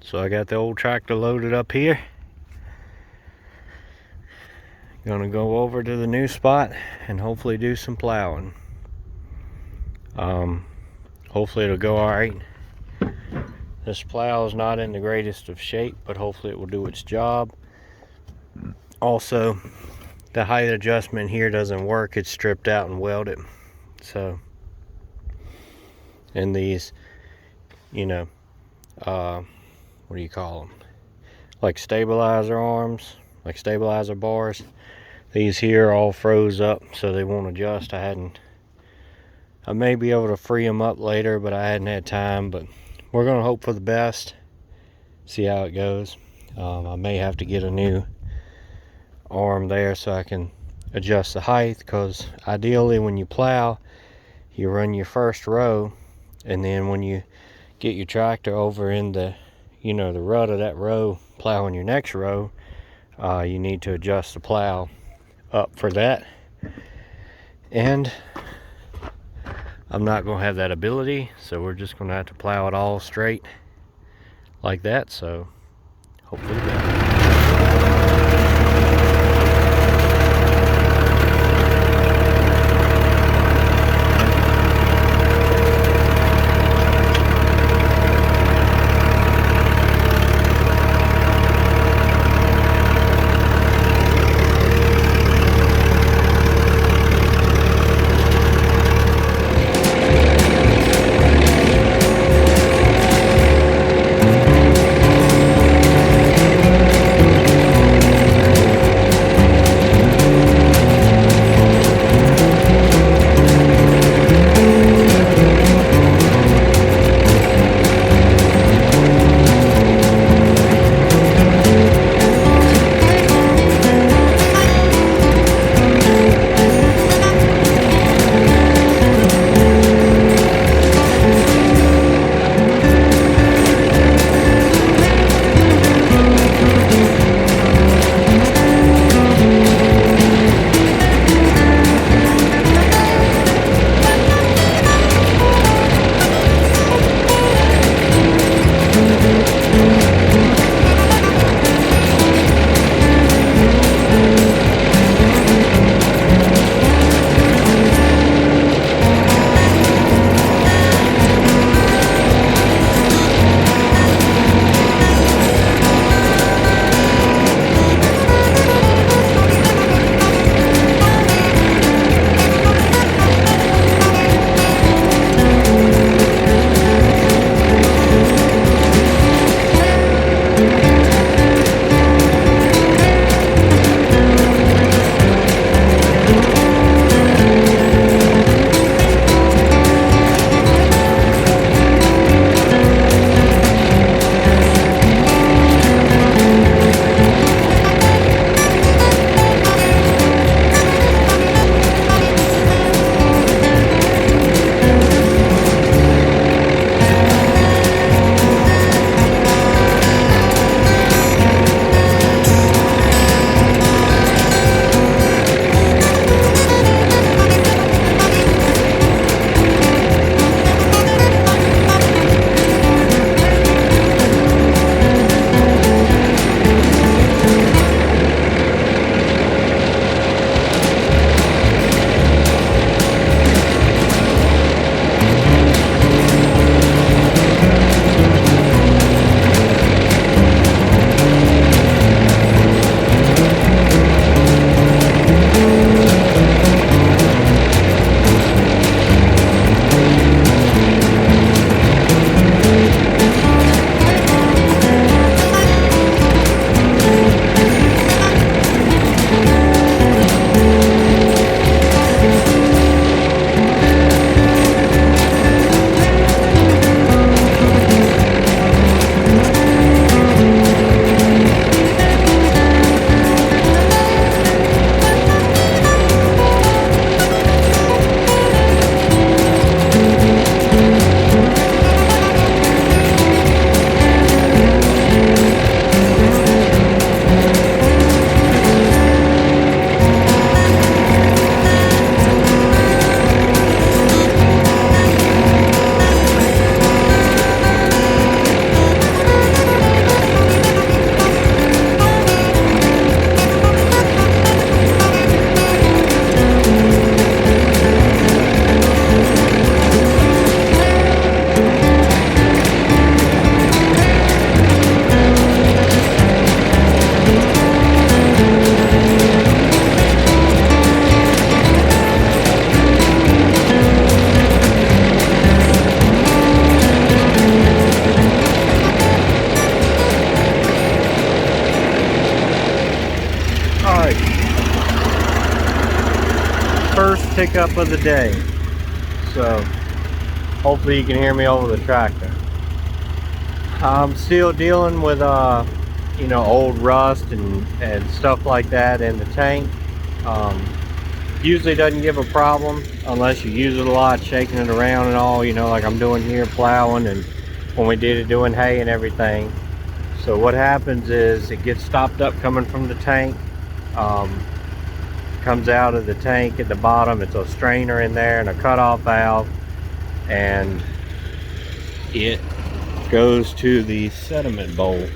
So I got the old tractor loaded up here. Gonna go over to the new spot and hopefully do some plowing. Hopefully it'll go alright. This plow is not in the greatest of shape, but hopefully it will do its job. Also, the height adjustment here doesn't work. It's stripped out and welded. So, and these, what do you call them? Like stabilizer arms, like stabilizer bars. These here all froze up, so they won't adjust. I may be able to free them up later, but I hadn't had time. But we're gonna hope for the best. See how it goes. I may have to get a new arm there so I can adjust the height, because ideally when you plow, you run your first row, and then when you get your tractor over in the the rut of that row, plowing your next row, you need to adjust the plow up for that. And I'm not going to have that ability, so we're just going to have to plow it all straight like that. So hopefully first pickup of the day. So hopefully you can hear me over the tractor. I'm still dealing with you know, old rust and stuff like that in the tank. Usually doesn't give a problem unless you use it a lot, shaking it around and all, you know, like I'm doing here, plowing, and when we did it doing hay and everything. So what happens is it gets stopped up coming from the tank. Comes out of the tank at the bottom. It's a strainer in there and a cutoff valve, and it goes to the sediment bowl. Comes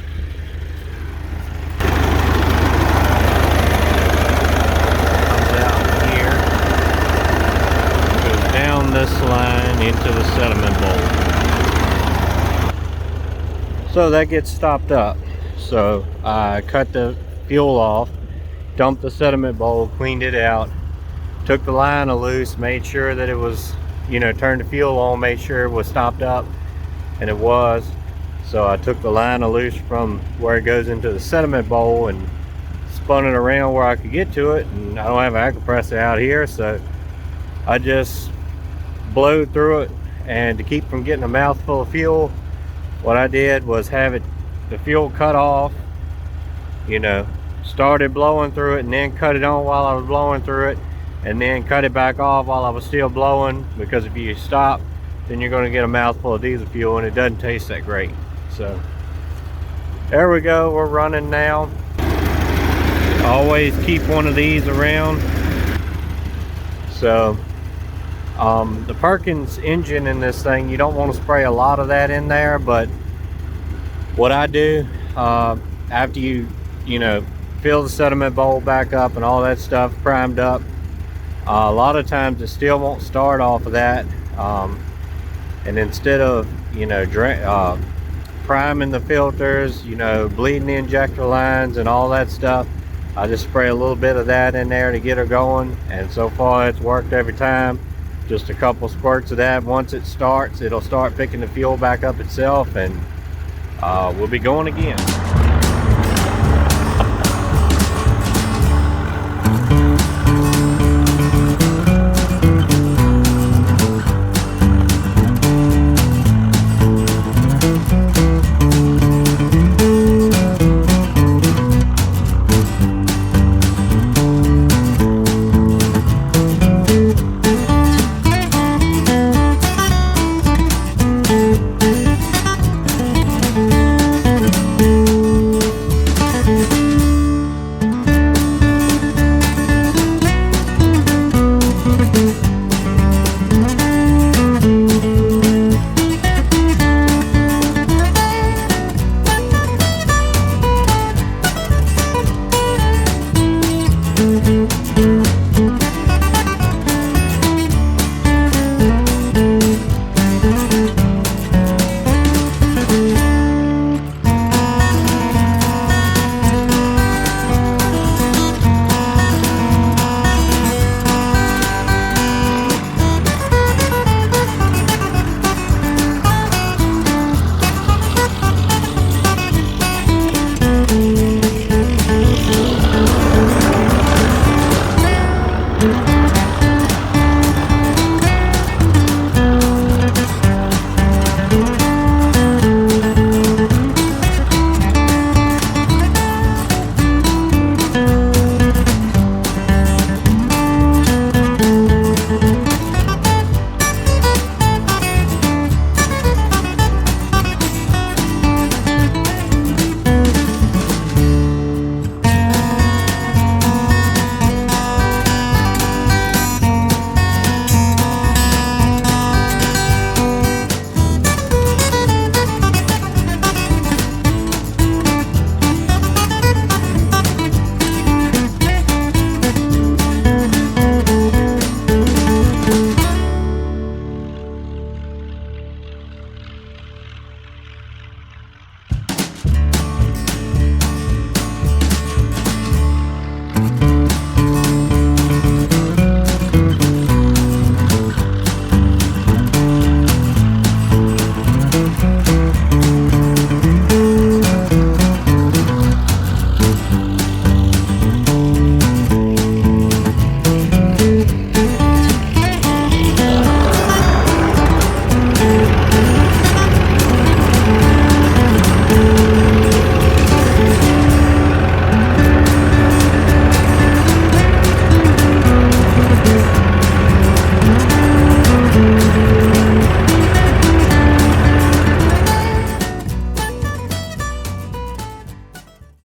out here, goes down this line into the sediment bowl. So that gets stopped up. So I cut the fuel off, dumped the sediment bowl, cleaned it out, took the line loose, made sure that it was, you know, turned the fuel on, made sure it was stopped up, and it was. So I took the line loose from where it goes into the sediment bowl and spun it around where I could get to it, and I don't have an air compressor out here, so I just blowed through it. And to keep from getting a mouthful of fuel, what I did was have the fuel cut off, you know, started blowing through it, and then cut it on while I was blowing through it, and then cut it back off while I was still blowing, because if you stop, then you're going to get a mouthful of diesel fuel and it doesn't taste that great. So there we go, we're running now. Always keep one of these around. So the Perkins engine in this thing, you don't want to spray a lot of that in there, but what I do after you know, fill the sediment bowl back up and all that stuff primed up, a lot of times it still won't start off of that, and instead of, you know, priming the filters, you know, bleeding the injector lines and all that stuff, I just spray a little bit of that in there to get her going, and so far it's worked every time. Just a couple squirts of that. Once it starts, it'll start picking the fuel back up itself, and we'll be going again.